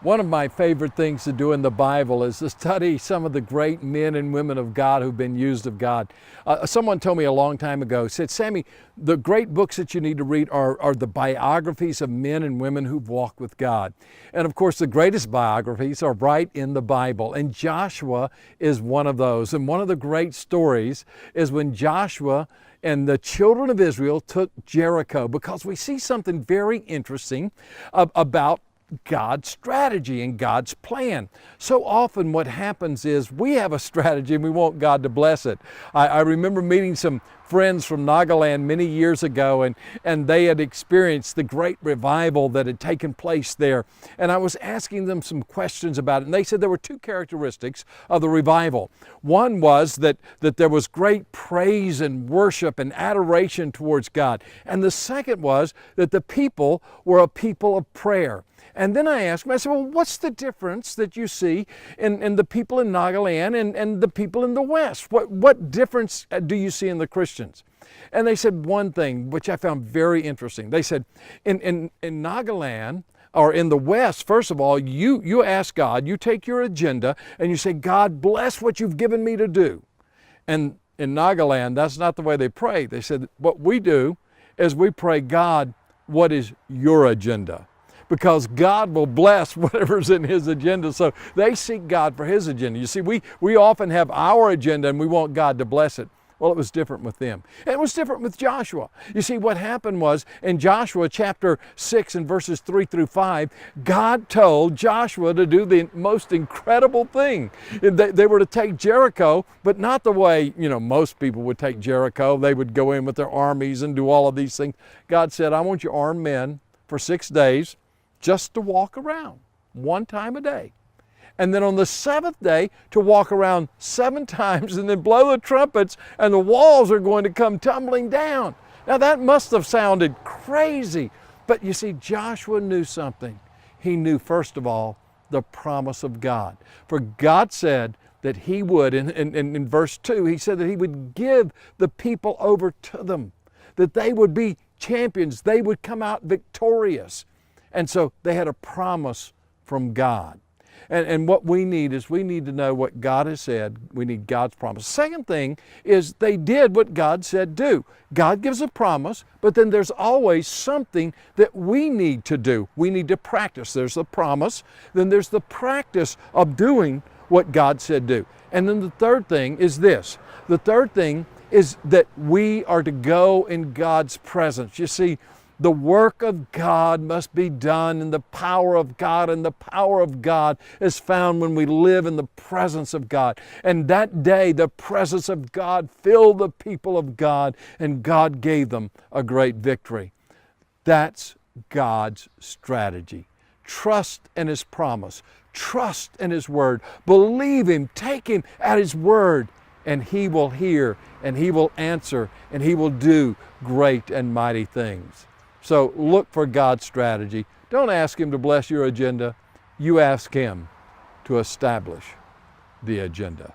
One of my favorite things to do in the Bible is to study some of the great men and women of God who've been used of God. Someone told me a long time ago, said, Sammy, the great books that you need to read are the biographies of men and women who've walked with God. And of course, the greatest biographies are right in the Bible. And Joshua is one of those. And one of the great stories is when Joshua and the children of Israel took Jericho, because we see something very interesting about God's strategy and God's plan. So often what happens is we have a strategy and we want God to bless it. I remember meeting some friends from Nagaland many years ago, and they had experienced the great revival that had taken place there. And I was asking them some questions about it, and they said there were two characteristics of the revival. One was that there was great praise and worship and adoration towards God. And the second was that the people were a people of prayer. And then I asked them, I said, well, what's the difference that you see in the people in Nagaland and the people in the West? What difference do you see in the Christians? And they said one thing, which I found very interesting. They said, in Nagaland, or in the West, first of all, you ask God, you take your agenda, and you say, God, bless what you've given me to do. And in Nagaland, that's not the way they pray. They said, what we do is we pray, God, what is your agenda? Because God will bless whatever's in His agenda. So they seek God for His agenda. You see, we often have our agenda and we want God to bless it. Well, it was different with them. And it was different with Joshua. You see, what happened was in Joshua chapter 6 and verses 3 through 5, God told Joshua to do the most incredible thing. They were to take Jericho, but not the way, most people would take Jericho. They would go in with their armies and do all of these things. God said, I want you armed men for 6 days just to walk around one time a day. And then on the seventh day to walk around 7 times and then blow the trumpets and the walls are going to come tumbling down. Now that must have sounded crazy, but you see, Joshua knew something. He knew, first of all, the promise of God. For God said that He would, in verse 2, He said that He would give the people over to them, that they would be champions, they would come out victorious. And so they had a promise from God. And what we need is we need to know what God has said. We need God's promise. Second thing is they did what God said do. God gives a promise, but then there's always something that we need to do. We need to practice. There's the promise, then there's the practice of doing what God said do. And then the third thing is this. The third thing is that we are to go in God's presence. You see, the work of God must be done in the power of God, and the power of God is found when we live in the presence of God. And that day, the presence of God filled the people of God, and God gave them a great victory. That's God's strategy. Trust in His promise. Trust in His word. Believe Him. Take Him at His word, and He will hear, and He will answer, and He will do great and mighty things. So look for God's strategy. Don't ask Him to bless your agenda. You ask Him to establish the agenda.